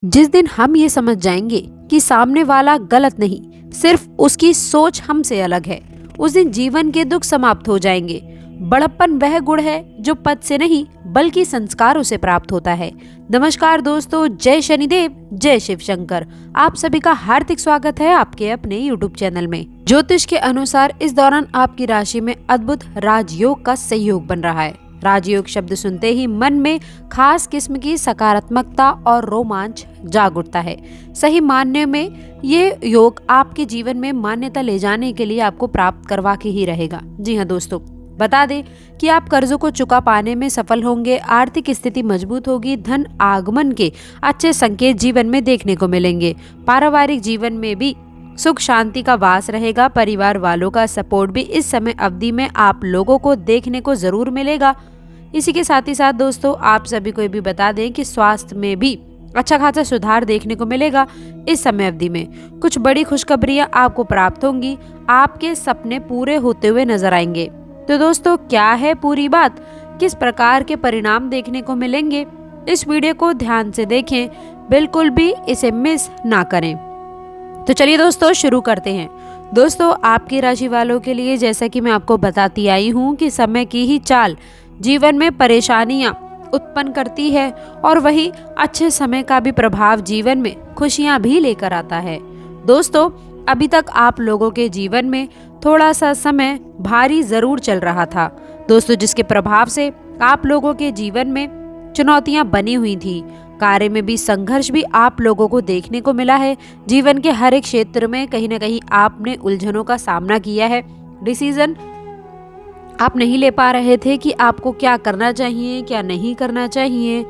जिस दिन हम ये समझ जाएंगे कि सामने वाला गलत नहीं, सिर्फ उसकी सोच हमसे अलग है, उस दिन जीवन के दुख समाप्त हो जाएंगे। बड़प्पन वह गुण है जो पद से नहीं बल्कि संस्कारों से प्राप्त होता है। नमस्कार दोस्तों, जय शनिदेव, जय शिव शंकर। आप सभी का हार्दिक स्वागत है आपके अपने YouTube चैनल में। ज्योतिष के अनुसार इस दौरान आपकी राशि में अद्भुत राजयोग का सहयोग बन रहा है। राजयोग शब्द सुनते ही मन में खास किस्म की सकारात्मकता और रोमांच जाग उठता है। सही मायने में ये योग आपके जीवन में मान्यता ले जाने के लिए आपको प्राप्त करवा के ही रहेगा। जी हाँ दोस्तों, बता दें कि आप कर्जों को चुका पाने में सफल होंगे, आर्थिक स्थिति मजबूत होगी, धन आगमन के अच्छे संकेत जीवन में देखने को मिलेंगे। पारिवारिक जीवन में भी सुख शांति का वास रहेगा। परिवार वालों का सपोर्ट भी इस समय अवधि में आप लोगों को देखने को जरूर मिलेगा। इसी के साथ ही साथ दोस्तों, आप सभी को भी बता दें कि स्वास्थ्य में भी अच्छा खासा सुधार देखने को मिलेगा। इस समय अवधि में कुछ बड़ी खुशखबरियां आपको प्राप्त होंगी, आपके सपने पूरे होते हुए नजर आएंगे। तो दोस्तों, क्या है पूरी बात, किस प्रकार के परिणाम देखने को मिलेंगे, इस वीडियो को ध्यान से देखें, बिल्कुल भी इसे मिस ना करें। तो चलिए दोस्तों, शुरू करते हैं। दोस्तों, आपकी राशि वालों के लिए जैसा कि मैं आपको बताती आई हूँ कि समय की ही चाल जीवन में परेशानियां उत्पन्न करती है और वही अच्छे समय का भी प्रभाव जीवन में खुशियां भी लेकर आता है। दोस्तों, अभी तक आप लोगों के जीवन में थोड़ा सा समय भारी जरूर चल रहा था दोस्तों, जिसके प्रभाव से आप लोगों के जीवन में चुनौतियां बनी हुई थी। कार्य में भी संघर्ष भी आप लोगों को देखने को मिला है। जीवन के हर एक क्षेत्र में कहीं ना कहीं आपने उलझनों का सामना किया है। डिसीजन आप नहीं ले पा रहे थे कि आपको क्या करना चाहिए, क्या नहीं करना चाहिए।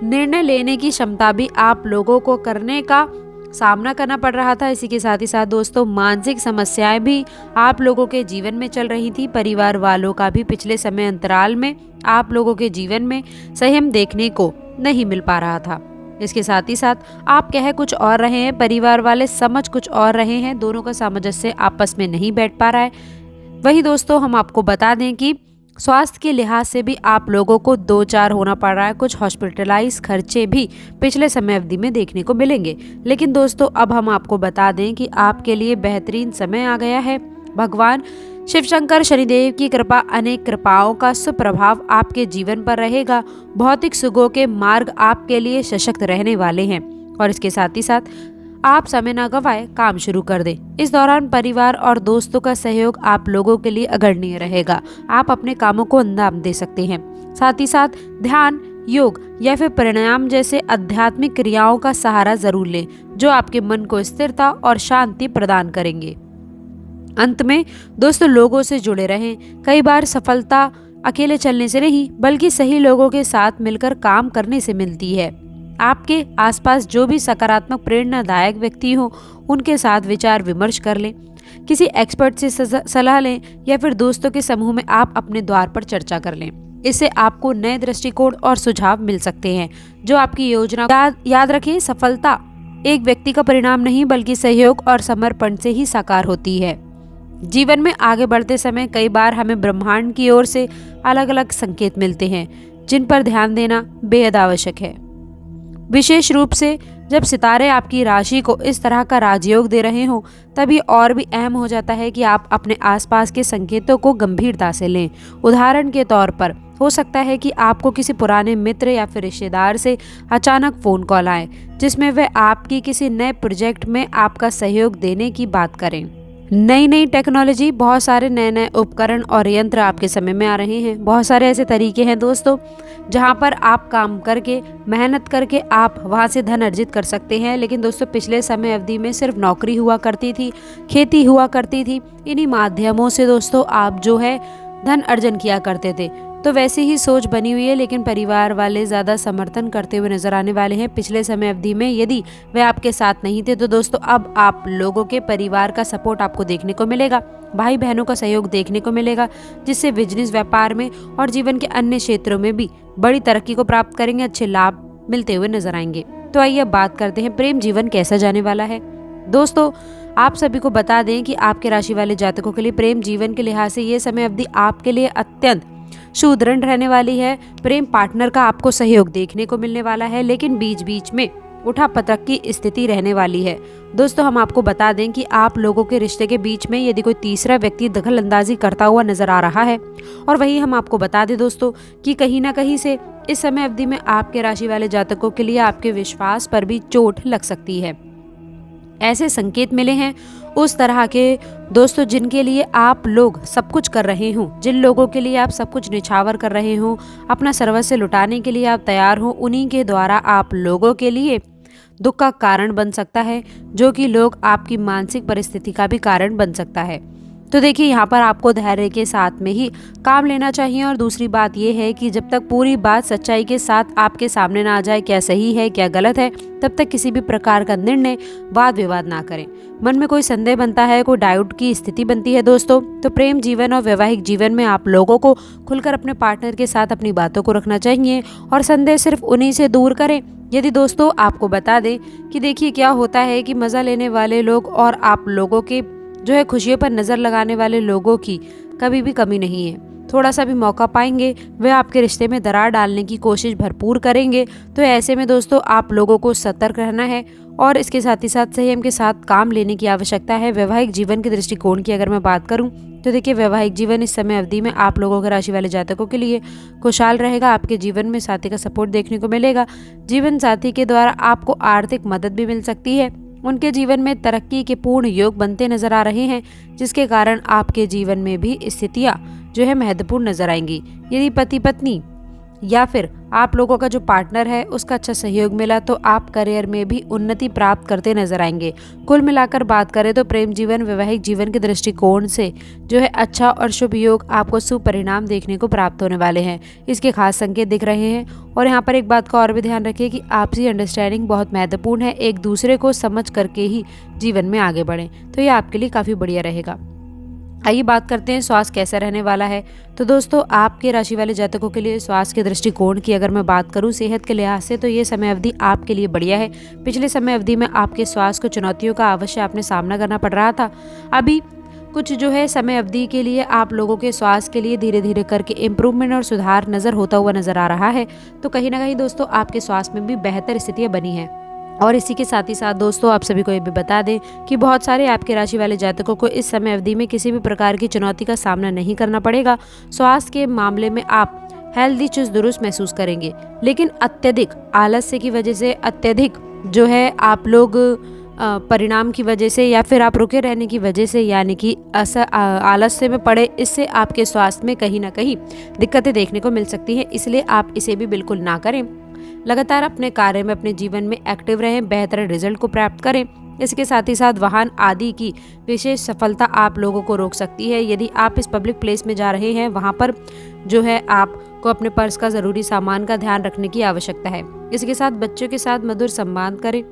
निर्णय लेने की क्षमता भी आप लोगों को करने का सामना करना पड़ रहा था। इसी के साथ ही साथ दोस्तों, मानसिक समस्याएं भी आप लोगों के जीवन में चल रही थी। परिवार वालों का भी पिछले समय अंतराल में आप लोगों के जीवन में संयम देखने को नहीं मिल पा रहा था। इसके साथ ही साथ आप कह कुछ और रहे हैं, परिवार वाले समझ कुछ और रहे हैं। दोनों का सामंजस्य आपस में नहीं बैठ पा रहा है। वही दोस्तों, हम आपको बता दें कि स्वास्थ्य के लिहाज से भी आप लोगों को 2-4 होना पड़ रहा है। कुछ हॉस्पिटलाइज खर्चे भी पिछले समय अवधि में देखने को मिलेंगे। लेकिन दोस्तों, अब हम आपको बता दें कि आपके लिए बेहतरीन समय आ गया है। भगवान शिव शंकर शनिदेव की कृपा, अनेक कृपाओं का सुप्रभाव आपके जीवन पर रहेगा। भौतिक सुखों के मार्ग आपके लिए सशक्त रहने वाले हैं। और इसके साथ ही साथ आप समय न गवाए, काम शुरू कर दें। इस दौरान परिवार और दोस्तों का सहयोग आप लोगों के लिए अग्रणीय रहेगा। आप अपने कामों को अंजाम दे सकते हैं। साथ ही साथ ध्यान, योग या फिर प्राणायाम जैसे आध्यात्मिक क्रियाओं का सहारा जरूर लें, जो आपके मन को स्थिरता और शांति प्रदान करेंगे। अंत में दोस्तों, लोगों से जुड़े रहें। कई बार सफलता अकेले चलने से नहीं बल्कि सही लोगों के साथ मिलकर काम करने से मिलती है। आपके आसपास जो भी सकारात्मक प्रेरणादायक व्यक्ति हो, उनके साथ विचार विमर्श कर लें। किसी एक्सपर्ट से सलाह लें या फिर दोस्तों के समूह में आप अपने द्वार पर चर्चा कर लें। इससे आपको नए दृष्टिकोण और सुझाव मिल सकते हैं जो आपकी योजना। याद रखें, सफलता एक व्यक्ति का परिणाम नहीं बल्कि सहयोग और समर्पण से ही साकार होती है। जीवन में आगे बढ़ते समय कई बार हमें ब्रह्मांड की ओर से अलग अलग संकेत मिलते हैं, जिन पर ध्यान देना बेहद आवश्यक है। विशेष रूप से जब सितारे आपकी राशि को इस तरह का राजयोग दे रहे हों, तभी और भी अहम हो जाता है कि आप अपने आसपास के संकेतों को गंभीरता से लें। उदाहरण के तौर पर हो सकता है कि आपको किसी पुराने मित्र या फिर रिश्तेदार से अचानक फोन कॉल आए, जिसमें वह आपकी किसी नए प्रोजेक्ट में आपका सहयोग देने की बात करें। नई टेक्नोलॉजी, बहुत सारे नए उपकरण और यंत्र आपके समय में आ रहे हैं। बहुत सारे ऐसे तरीके हैं दोस्तों, जहां पर आप काम करके, मेहनत करके आप वहां से धन अर्जित कर सकते हैं। लेकिन दोस्तों, पिछले समय अवधि में सिर्फ नौकरी हुआ करती थी, खेती हुआ करती थी। इन्हीं माध्यमों से दोस्तों आप जो है धन अर्जन किया करते थे। तो वैसी ही सोच बनी हुई है, लेकिन परिवार वाले ज़्यादा समर्थन करते हुए नजर आने वाले हैं। पिछले समय अवधि में यदि वे आपके साथ नहीं थे, तो दोस्तों अब आप लोगों के परिवार का सपोर्ट आपको देखने को मिलेगा। भाई बहनों का सहयोग देखने को मिलेगा, जिससे बिजनेस, व्यापार में और जीवन के अन्य क्षेत्रों में भी बड़ी तरक्की को प्राप्त करेंगे। अच्छे लाभ मिलते हुए नजर आएंगे। तो आइए अब बात करते हैं प्रेम जीवन कैसा जाने वाला है। दोस्तों, आप सभी को बता दें कि आपके राशि वाले जातकों के लिए प्रेम जीवन के लिहाज से ये समय अवधि आपके लिए अत्यंत सुदृढ़ रहने वाली है। प्रेम पार्टनर का आपको सहयोग देखने को मिलने वाला है, लेकिन बीच बीच में उठापटक की स्थिति रहने वाली है। दोस्तों हम आपको बता दें कि आप लोगों के रिश्ते के बीच में यदि कोई तीसरा व्यक्ति दखल अंदाजी करता हुआ नजर आ रहा है, और वहीं हम आपको बता दें दोस्तों कि कहीं ना कहीं से इस समय अवधि में आपके राशि वाले जातकों के लिए आपके विश्वास पर भी चोट लग सकती है। ऐसे संकेत मिले हैं उस तरह के दोस्तों जिनके लिए आप लोग सब कुछ कर रहे हो, जिन लोगों के लिए आप सब कुछ निछावर कर रहे हो, अपना सर्वस्व लुटाने के लिए आप तैयार हो, उन्हीं के द्वारा आप लोगों के लिए दुख का कारण बन सकता है, जो कि लोग आपकी मानसिक परिस्थिति का भी कारण बन सकता है। तो देखिए यहाँ पर आपको धैर्य के साथ में ही काम लेना चाहिए। और दूसरी बात यह है कि जब तक पूरी बात सच्चाई के साथ आपके सामने ना आ जाए, क्या सही है क्या गलत है, तब तक किसी भी प्रकार का निर्णय वाद विवाद ना करें। मन में कोई संदेह बनता है, कोई डाउट की स्थिति बनती है दोस्तों, तो प्रेम जीवन और वैवाहिक जीवन में आप लोगों को खुलकर अपने पार्टनर के साथ अपनी बातों को रखना चाहिए और संदेह सिर्फ उन्हीं से दूर करें। यदि दोस्तों आपको बता दें कि देखिए क्या होता है कि मज़ा लेने वाले लोग और आप लोगों के जो है खुशियों पर नज़र लगाने वाले लोगों की कभी भी कमी नहीं है। थोड़ा सा भी मौका पाएंगे वे आपके रिश्ते में दरार डालने की कोशिश भरपूर करेंगे। तो ऐसे में दोस्तों आप लोगों को सतर्क रहना है और इसके साथ ही साथ संयम के साथ काम लेने की आवश्यकता है। वैवाहिक जीवन के दृष्टिकोण की अगर मैं बात करूं तो देखिए वैवाहिक जीवन इस समय अवधि में आप लोगों के राशि वाले जातकों के लिए खुशहाल रहेगा। आपके जीवन में साथी का सपोर्ट देखने को मिलेगा। जीवन साथी के द्वारा आपको आर्थिक मदद भी मिल सकती है। उनके जीवन में तरक्की के पूर्ण योग बनते नजर आ रहे हैं, जिसके कारण आपके जीवन में भी स्थितियां जो है महत्वपूर्ण नजर आएंगी। यदि पति पत्नी या फिर आप लोगों का जो पार्टनर है उसका अच्छा सहयोग मिला तो आप करियर में भी उन्नति प्राप्त करते नजर आएंगे। कुल मिलाकर बात करें तो प्रेम जीवन वैवाहिक जीवन के दृष्टिकोण से जो है अच्छा और शुभ योग आपको सुपरिणाम देखने को प्राप्त होने वाले हैं। इसके खास संकेत दिख रहे हैं। और यहाँ पर एक बात का और भी ध्यान रखिए कि आपसी अंडरस्टैंडिंग बहुत महत्वपूर्ण है। एक दूसरे को समझ करके ही जीवन में आगे बढ़ें, तो ये आपके लिए काफ़ी बढ़िया रहेगा। आइए बात करते हैं स्वास्थ्य कैसा रहने वाला है। तो दोस्तों आपके राशि वाले जातकों के लिए स्वास्थ्य के दृष्टिकोण की अगर मैं बात करूं सेहत के लिहाज से, तो ये समय अवधि आपके लिए बढ़िया है। पिछले समय अवधि में आपके स्वास्थ्य को चुनौतियों का अवश्य आपने सामना करना पड़ रहा था। अभी कुछ जो है समय अवधि के लिए आप लोगों के स्वास्थ्य के लिए धीरे धीरे करके इम्प्रूवमेंट और सुधार होता हुआ नजर आ रहा है। तो कहीं ना कहीं दोस्तों आपके स्वास्थ्य में भी बेहतर स्थितियाँ बनी हैं। और इसी के साथ ही साथ दोस्तों आप सभी को ये भी बता दें कि बहुत सारे आपके राशि वाले जातकों को इस समय अवधि में किसी भी प्रकार की चुनौती का सामना नहीं करना पड़ेगा। स्वास्थ्य के मामले में आप हेल्दी चुस्त दुरुस्त महसूस करेंगे, लेकिन अत्यधिक आलस्य की वजह से, अत्यधिक जो है आप लोग परिणाम की वजह से या फिर आप रुके रहने की वजह से, यानी कि आलस्य में पड़े, इससे आपके स्वास्थ्य में कहीं ना कहीं दिक्कतें देखने को मिल सकती हैं। इसलिए आप इसे भी बिल्कुल ना करें। लगातार अपने कार्य में, अपने जीवन में एक्टिव रहें, बेहतर रिजल्ट को प्राप्त करें। इसके साथ ही साथ वाहन आदि की विशेष सफलता आप लोगों को रोक सकती है। यदि आप इस पब्लिक प्लेस में जा रहे हैं, वहां पर जो है आपको अपने पर्स का ज़रूरी सामान का ध्यान रखने की आवश्यकता है। इसके साथ बच्चों के साथ मधुर संवाद करें,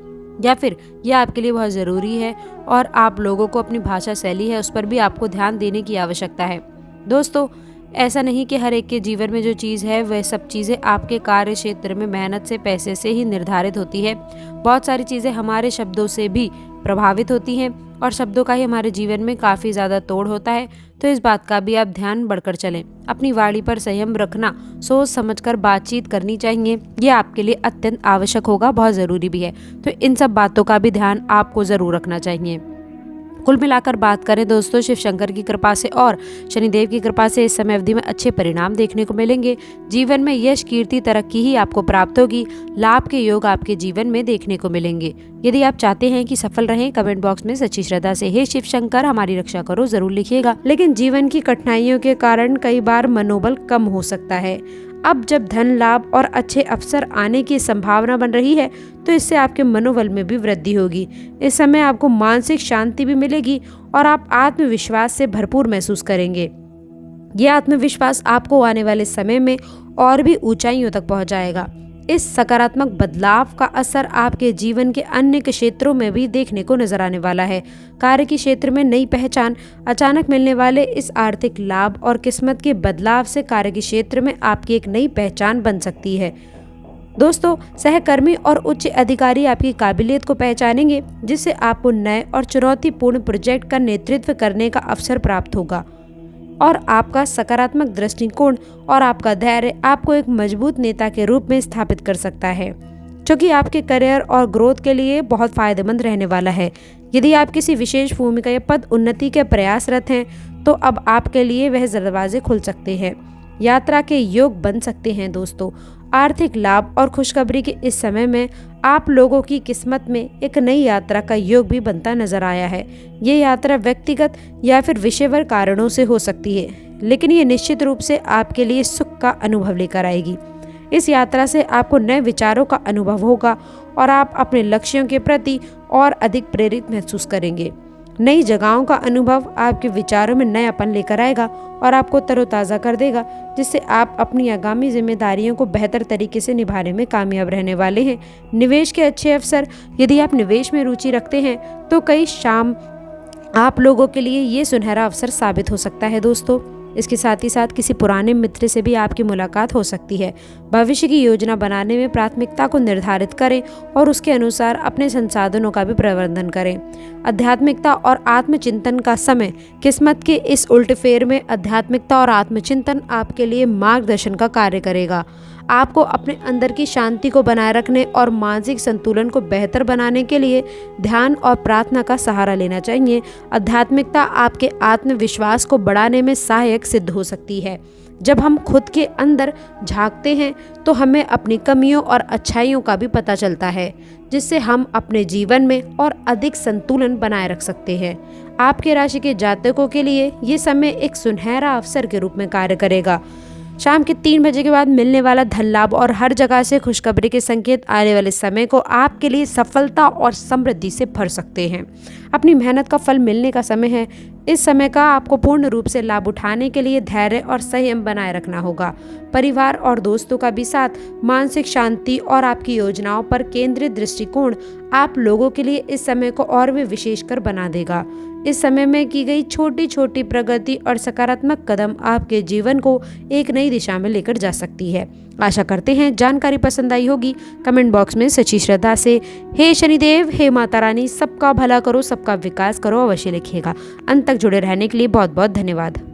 या फिर यह आपके लिए बहुत ज़रूरी है। और आप लोगों को अपनी भाषा शैली है उस पर भी आपको ध्यान देने की आवश्यकता है। दोस्तों ऐसा नहीं कि हर एक के जीवन में जो चीज़ है वह सब चीज़ें आपके कार्य क्षेत्र में मेहनत से, पैसे से ही निर्धारित होती है। बहुत सारी चीज़ें हमारे शब्दों से भी प्रभावित होती हैं और शब्दों का ही हमारे जीवन में काफ़ी ज़्यादा तोड़ होता है। तो इस बात का भी आप ध्यान बढ़कर चलें। अपनी वाणी पर संयम रखना, सोच समझकर बातचीत करनी चाहिए। ये आपके लिए अत्यंत आवश्यक होगा, बहुत ज़रूरी भी है। तो इन सब बातों का भी ध्यान आपको ज़रूर रखना चाहिए। कुल मिलाकर बात करें दोस्तों, शिव शंकर की कृपा से और शनिदेव की कृपा से इस समय अवधि में अच्छे परिणाम देखने को मिलेंगे। जीवन में यश, कीर्ति, तरक्की ही आपको प्राप्त होगी। लाभ के योग आपके जीवन में देखने को मिलेंगे। यदि आप चाहते हैं कि सफल रहें, कमेंट बॉक्स में सच्ची श्रद्धा से हे शिव शंकर हमारी रक्षा करो जरूर लिखिएगा। लेकिन जीवन की कठिनाइयों के कारण कई बार मनोबल कम हो सकता है। अब जब धन लाभ और अच्छे अवसर आने की संभावना बन रही है, तो इससे आपके मनोबल में भी वृद्धि होगी। इस समय आपको मानसिक शांति भी मिलेगी और आप आत्मविश्वास से भरपूर महसूस करेंगे। यह आत्मविश्वास आपको आने वाले समय में और भी ऊंचाइयों तक पहुंचाएगा। इस सकारात्मक बदलाव का असर आपके जीवन के अन्य क्षेत्रों में भी देखने को नजर आने वाला है। कार्य के क्षेत्र में नई पहचान, अचानक मिलने वाले इस आर्थिक लाभ और किस्मत के बदलाव से कार्य के क्षेत्र में आपकी एक नई पहचान बन सकती है। दोस्तों सहकर्मी और उच्च अधिकारी आपकी काबिलियत को पहचानेंगे, जिससे आपको नए और चुनौतीपूर्ण प्रोजेक्ट का नेतृत्व करने का अवसर प्राप्त होगा। और आपका सकारात्मक दृष्टिकोण और आपका धैर्य आपको एक मजबूत नेता के रूप में स्थापित कर सकता है। जो कि आपके करियर और ग्रोथ के लिए बहुत फायदेमंद रहने वाला है। यदि आप किसी विशेष भूमिका या पद उन्नति के प्रयासरत हैं तो अब आपके लिए वह दरवाजे खुल सकते हैं। यात्रा के योग बन सकते हैं दोस्तों। आर्थिक लाभ और खुशखबरी के इस समय में आप लोगों की किस्मत में एक नई यात्रा का योग भी बनता नजर आया है। ये यात्रा व्यक्तिगत या फिर विषयवर कारणों से हो सकती है, लेकिन ये निश्चित रूप से आपके लिए सुख का अनुभव लेकर आएगी। इस यात्रा से आपको नए विचारों का अनुभव होगा और आप अपने लक्ष्यों के प्रति और अधिक प्रेरित महसूस करेंगे। नई जगहों का अनुभव आपके विचारों में नयापन लेकर आएगा और आपको तरोताज़ा कर देगा, जिससे आप अपनी आगामी जिम्मेदारियों को बेहतर तरीके से निभाने में कामयाब रहने वाले हैं। निवेश के अच्छे अवसर, यदि आप निवेश में रुचि रखते हैं तो कई शाम आप लोगों के लिए ये सुनहरा अवसर साबित हो सकता है दोस्तों। इसके साथ ही साथ किसी पुराने मित्र से भी आपकी मुलाकात हो सकती है। भविष्य की योजना बनाने में प्राथमिकता को निर्धारित करें और उसके अनुसार अपने संसाधनों का भी प्रबंधन करें। आध्यात्मिकता और आत्मचिंतन का समय, किस्मत के इस उल्टेफेर में आध्यात्मिकता और आत्मचिंतन आपके लिए मार्गदर्शन का कार्य करेगा। आपको अपने अंदर की शांति को बनाए रखने और मानसिक संतुलन को बेहतर बनाने के लिए ध्यान और प्रार्थना का सहारा लेना चाहिए। आध्यात्मिकता आपके आत्मविश्वास को बढ़ाने में सहायक सिद्ध हो सकती है। जब हम खुद के अंदर झांकते हैं तो हमें अपनी कमियों और अच्छाइयों का भी पता चलता है, जिससे हम अपने जीवन में और अधिक संतुलन बनाए रख सकते हैं। आपके राशि के जातकों के लिए ये समय एक सुनहरा अवसर के रूप में कार्य करेगा। शाम के 3 बजे के बाद मिलने वाला धन लाभ और हर जगह से खुशखबरी के संकेत आने वाले समय को आपके लिए सफलता और समृद्धि से भर सकते हैं। अपनी मेहनत का फल मिलने का समय है। इस समय का आपको पूर्ण रूप से लाभ उठाने के लिए धैर्य और संयम बनाए रखना होगा। परिवार और दोस्तों का भी साथ, मानसिक शांति और आपकी योजनाओं पर केंद्रित दृष्टिकोण आप लोगों के लिए इस समय को और भी विशेषकर बना देगा। इस समय में की गई छोटी छोटी प्रगति और सकारात्मक कदम आपके जीवन को एक नई दिशा में लेकर जा सकती है। आशा करते हैं जानकारी पसंद आई होगी। कमेंट बॉक्स में सच्ची श्रद्धा से हे शनिदेव, हे माता रानी, सबका भला करो, सबका विकास करो अवश्य लिखिएगा। अंत तक जुड़े रहने के लिए बहुत बहुत धन्यवाद।